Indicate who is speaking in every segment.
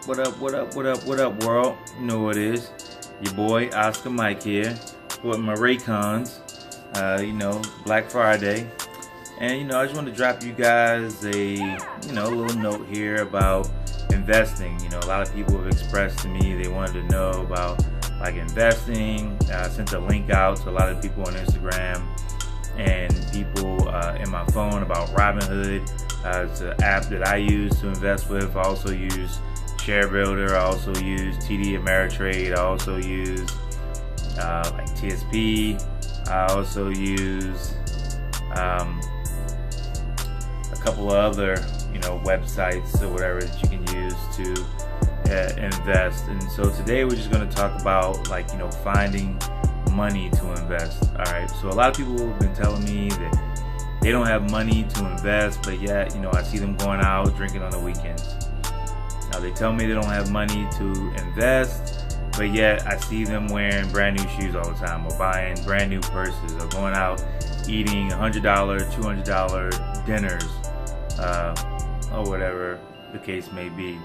Speaker 1: What up, what up, what up, what up, world? You know what it is. Your boy, Oscar Mike here, with my Raycons. Black Friday. And, I just want to drop you guys a, little note here about investing. A lot of people have expressed to me they wanted to know about, like, investing. I sent a link out to a lot of people on Instagram and people in my phone about Robinhood. It's an app that I use to invest with. I also use Share Builder. I also use TD Ameritrade. I also use like TSP. I also use a couple of other websites or whatever that you can use to invest. And so today we're just going to talk about finding money to invest. All right, so a lot of people have been telling me that they don't have money to invest, but yet I see them going out drinking on the weekends. Now they tell me they don't have money to invest, but yet I see them wearing brand new shoes all the time, or buying brand new purses, or going out eating $100, $200 dinners, or whatever the case may be.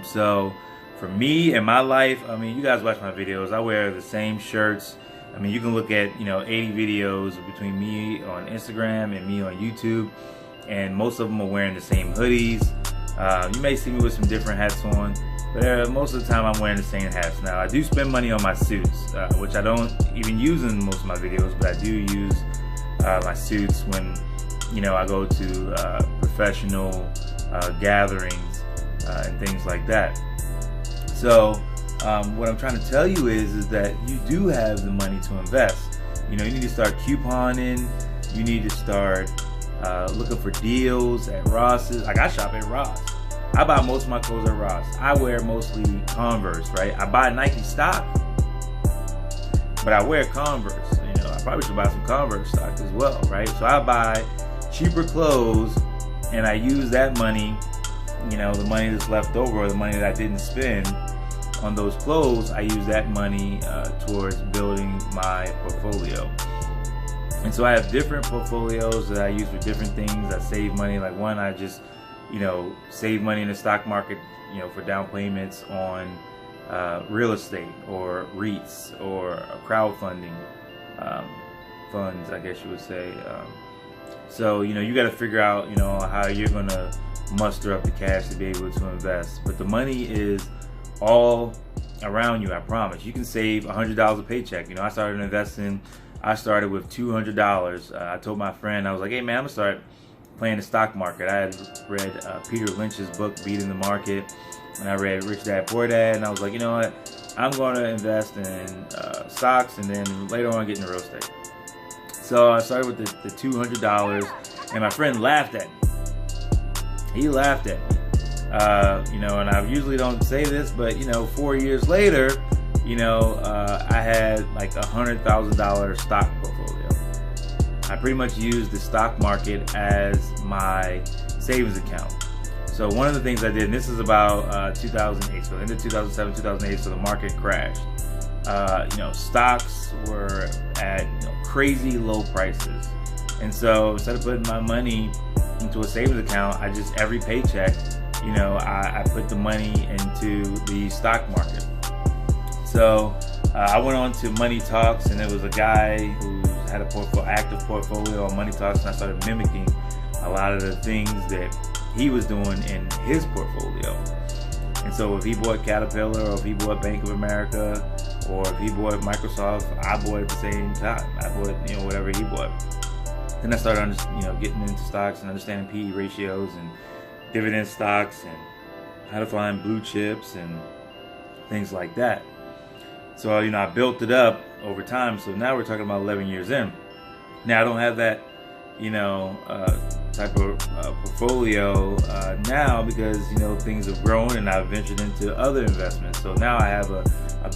Speaker 1: So for me in my life, you guys watch my videos, I wear the same shirts. You can look at 80 videos between me on Instagram and me on YouTube, and most of them are wearing the same hoodies. You may see me with some different hats on, but most of the time I'm wearing the same hats. Now I do spend money on my suits, which I don't even use in most of my videos, but I do use my suits when I go to professional gatherings and things like that. So what I'm trying to tell you is that you do have the money to invest. You need to start couponing. You need to start looking for deals at Ross's. Like, I shop at Ross. I buy most of my clothes at Ross. I wear mostly Converse, right? I buy Nike stock, but I wear Converse. I probably should buy some Converse stock as well, right? So I buy cheaper clothes, and I use that money, the money that's left over, or the money that I didn't spend on those clothes, I use that money towards building my portfolio. And so I have different portfolios that I use for different things. I save money. Like one, I just, save money in the stock market, for down payments on real estate or REITs or crowdfunding funds, I guess you would say. So, you got to figure out, how you're going to muster up the cash to be able to invest. But the money is all around you, I promise. You can save $100 a paycheck. I started investing. I started with $200. I told my friend, I was like, hey man, I'm gonna start playing the stock market. I had read Peter Lynch's book, Beating the Market, and I read Rich Dad Poor Dad, and I was like, you know what? I'm going to invest in stocks, and then later on get into real estate. So I started with the $200, and my friend laughed at me. He laughed at me. And I usually don't say this, but 4 years later, I had like $100,000 stock portfolio. I pretty much used the stock market as my savings account. So one of the things I did, and this is about 2008, so into 2007, 2008, so the market crashed. Stocks were at crazy low prices. And so instead of putting my money into a savings account, I just, every paycheck, I put the money into the stock market. So I went on to Money Talks, and there was a guy who had a active portfolio on Money Talks, and I started mimicking a lot of the things that he was doing in his portfolio. And so if he bought Caterpillar, or if he bought Bank of America, or if he bought Microsoft, I bought at the same time. I bought whatever he bought. Then I started getting into stocks and understanding PE ratios and dividend stocks and how to find blue chips and things like that. So, I built it up over time. So now we're talking about 11 years in. Now I don't have that, type of portfolio now because, things have grown and I've ventured into other investments. So now I have a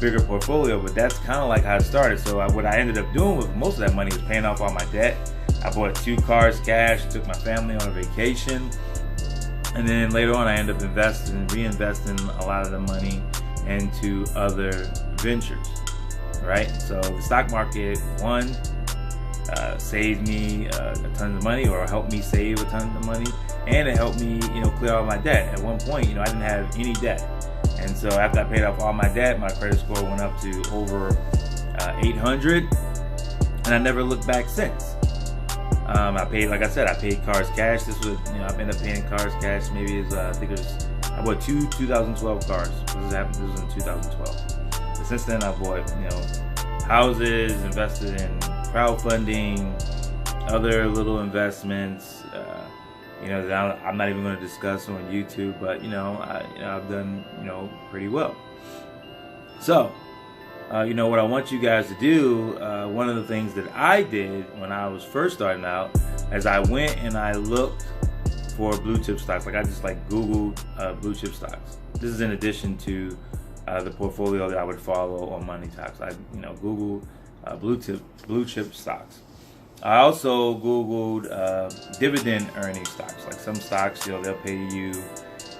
Speaker 1: bigger portfolio, but that's kind of like how it started. So what I ended up doing with most of that money was paying off all my debt. I bought 2 cars cash, took my family on a vacation. And then later on I ended up reinvesting a lot of the money into other ventures, right? So the stock market, saved me a ton of money, or helped me save a ton of money. and it helped me, clear all my debt. At one point, I didn't have any debt. And so after I paid off all my debt, my credit score went up to over 800, and I never looked back since. I paid, like I said, I paid cars cash. This was, I've ended up paying cars cash. Maybe I think it was, I bought two 2012 cars. This was in 2012. But since then, I bought, houses, invested in crowdfunding, other little investments, that I'm not even going to discuss on YouTube. But I've done pretty well. So. What I want you guys to do, one of the things that I did when I was first starting out is I went and I looked for blue chip stocks. Like I just Googled blue chip stocks. This is in addition to the portfolio that I would follow on Money Talks. I Googled blue chip stocks. I also Googled dividend earning stocks. Like some stocks, they'll pay you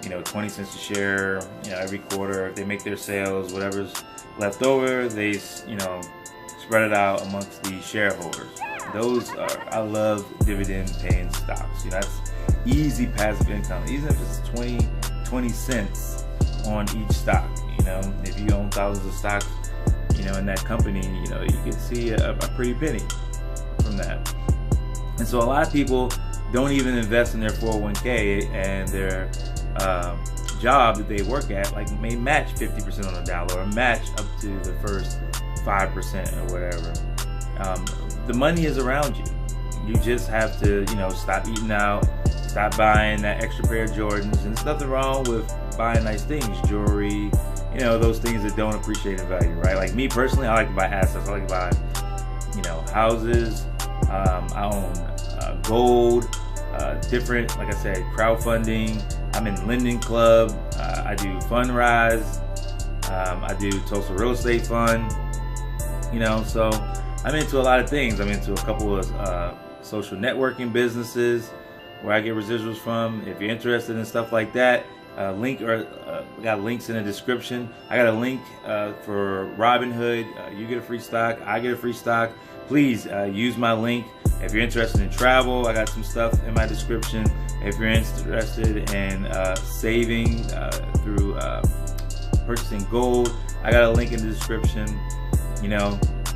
Speaker 1: 20 cents a share, every quarter. If they make their sales, whatever's left over, they spread it out amongst the shareholders. I love dividend paying stocks. That's easy passive income, even if it's 20 cents on each stock. If you own thousands of stocks, in that company, you can see a pretty penny from that. And so a lot of people don't even invest in their 401k, and their job that they work at may match 50% on the dollar, or match up to the first 5% or whatever. The money is around you. You just have to stop eating out, stop buying that extra pair of Jordans. And there's nothing wrong with buying nice things, jewelry, those things that don't appreciate in value, right? Like me personally, I like to buy assets. I like to buy houses. I own gold, different, like I said, crowdfunding. I'm in Lending Club. I do Fundrise. I do Tulsa Real Estate Fund. So I'm into a lot of things. I'm into a couple of social networking businesses where I get residuals from. If you're interested in stuff like that, we got links in the description. I got a link for Robinhood. You get a free stock. I get a free stock. Please use my link. If you're interested in travel, I got some stuff in my description. If you're interested in saving through purchasing gold, I got a link in the description.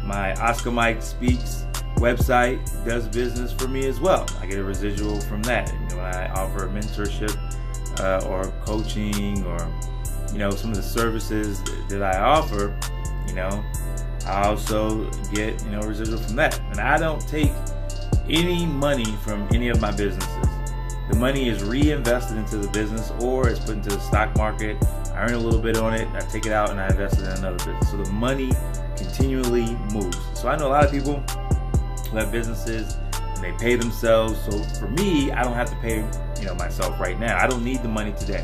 Speaker 1: My Oscar Mike Speaks website does business for me as well. I get a residual from that. When I offer mentorship or coaching, or some of the services that I offer, I also get a residual from that. And I don't take any money from any of my businesses. The money is reinvested into the business, or it's put into the stock market. I earn a little bit on it, I take it out and I invest it in another business. So the money continually moves. So I know a lot of people who have businesses and they pay themselves. So for me, I don't have to pay myself right now. I don't need the money today.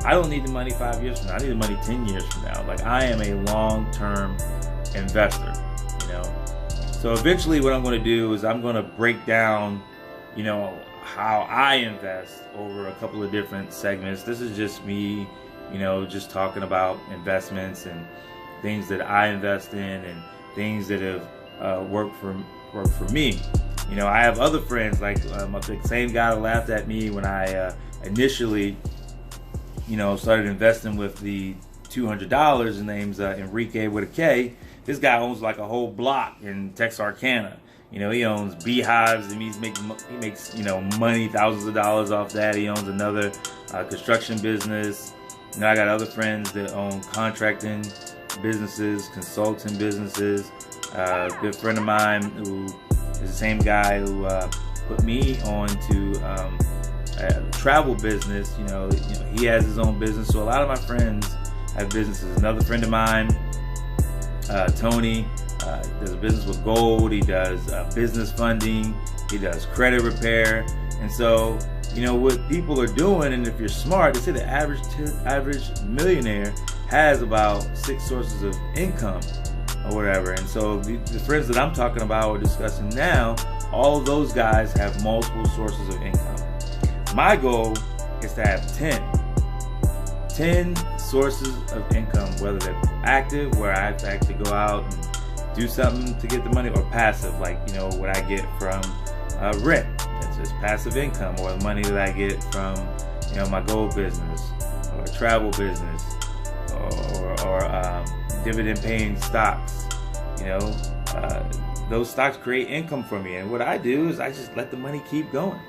Speaker 1: I don't need the money 5 years from now. I need the money 10 years from now. I am a long-term investor. So eventually what I'm going to do is I'm going to break down how I invest over a couple of different segments. This is just me just talking about investments and things that I invest in and things that have worked for me. I have other friends, like the same guy that laughed at me when I initially started investing with the $200. His name's Enrique with a K. This guy owns a whole block in Texarkana. He owns beehives, and he makes money, thousands of dollars off that. He owns another construction business. I got other friends that own contracting businesses, consulting businesses. A good friend of mine who is the same guy who put me on to a travel business. He has his own business. So a lot of my friends have businesses. Another friend of mine, Tony, does a business with gold. He does business funding. He does credit repair. And so, what people are doing, and if you're smart, they say the average millionaire has about 6 sources of income or whatever. And so the friends that I'm talking about or discussing now, all of those guys have multiple sources of income. My goal is to have 10 sources of income, whether they're active, where I have to actually go out and do something to get the money, or passive, what I get from rent. That's as passive income, or the money that I get from, my gold business or travel business or dividend paying stocks. Those stocks create income for me, and what I do is I just let the money keep going.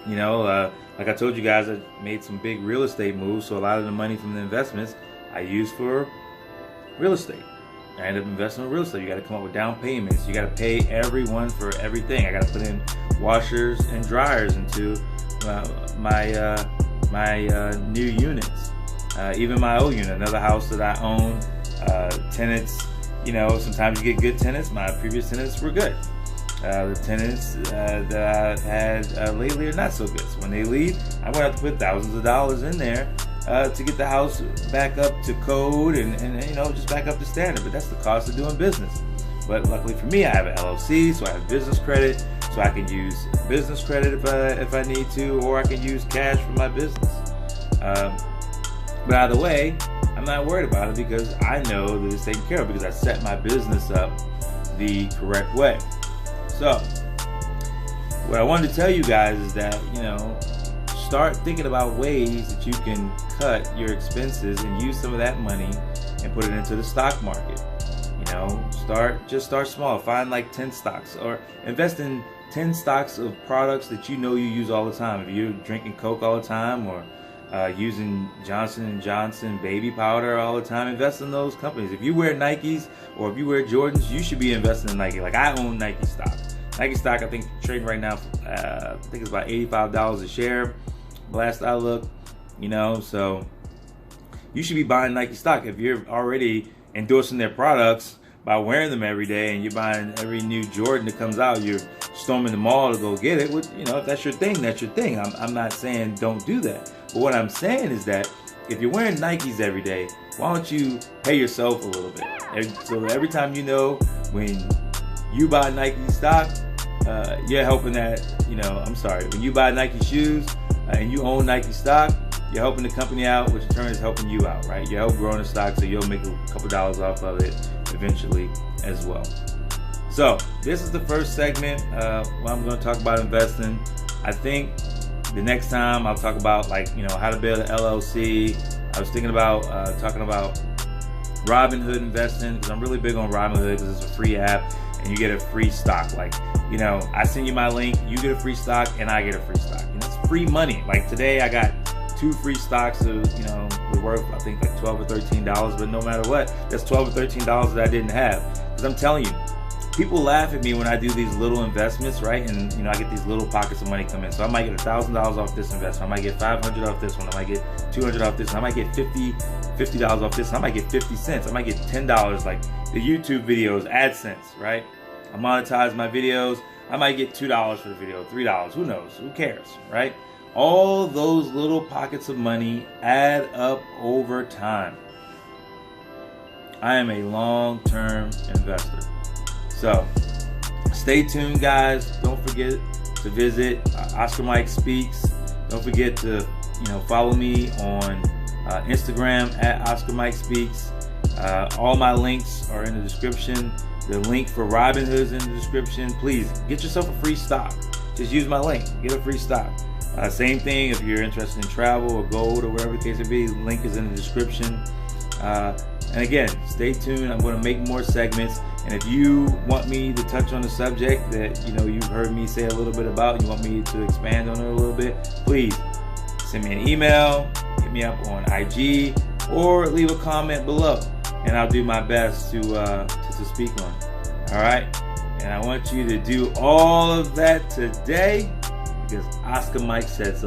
Speaker 1: Like I told you guys, I made some big real estate moves, so a lot of the money from the investments I use for real estate. I end up investing in real estate. You got to come up with down payments. You got to pay everyone for everything. I got to put in washers and dryers into my new units. Even my old unit, another house that I own, tenants. Sometimes you get good tenants. My previous tenants were good. The tenants that I've had lately are not so good. So when they leave, I'm going to have to put thousands of dollars in there to get the house back up to code and just back up to standard. But that's the cost of doing business. But luckily for me, I have an LLC, so I have business credit, so I can use business credit if I need to, or I can use cash for my business. But either way, I'm not worried about it because I know that it's taken care of because I set my business up the correct way. So, what I wanted to tell you guys is that, start thinking about ways that you can cut your expenses and use some of that money and put it into the stock market. Start small. Find like 10 stocks or invest in 10 stocks of products that you use all the time. If you're drinking Coke all the time or using Johnson & Johnson baby powder all the time, invest in those companies. If you wear Nikes or if you wear Jordans, you should be investing in Nike. Like I own Nike stock. Nike stock, I think trading right now, I think it's about $85 a share. Last I looked, so you should be buying Nike stock. If you're already endorsing their products by wearing them every day and you're buying every new Jordan that comes out, you're storming the mall to go get it. If that's your thing, that's your thing. I'm not saying don't do that. But what I'm saying is that if you're wearing Nikes every day, why don't you pay yourself a little bit? So every time when you buy Nike stock, you're helping that, when you buy Nike shoes and you own Nike stock, you're helping the company out, which in turn is helping you out, right? You help growing the stock, so you'll make a couple dollars off of it eventually as well. So this is the first segment where I'm going to talk about investing. I think the next time I'll talk about how to build an LLC. I was thinking about talking about Robinhood investing because I'm really big on Robinhood because it's a free app and you get a free stock. I send you my link, you get a free stock and I get a free stock. It's free money. Like today I got 2 free stocks of, they're worth I think like $12 or $13, but no matter what, that's $12 or $13 that I didn't have. Because I'm telling you, people laugh at me when I do these little investments, right? And I get these little pockets of money come in. So I might get $1,000 off this investment. I might get $500 off this one. I might get $200 off this one. I might get $50 off this one. I might get 50 cents. I might get $10, like the YouTube videos, AdSense, right? I monetize my videos. I might get $2 for the video, $3. Who knows? Who cares, right? All those little pockets of money add up over time. I am a long-term investor. So, stay tuned, guys. Don't forget to visit Oscar Mike Speaks. Don't forget to, follow me on Instagram at Oscar Mike Speaks. All my links are in the description. The link for Robinhood is in the description. Please get yourself a free stock. Just use my link. Get a free stock. Same thing if you're interested in travel or gold or whatever the case may be. The link is in the description. And again, stay tuned. I'm going to make more segments. And if you want me to touch on a subject that you've heard me say a little bit about, and you want me to expand on it a little bit, please send me an email, hit me up on IG, or leave a comment below, and I'll do my best to speak on it. All right, and I want you to do all of that today because Oscar Mike said so.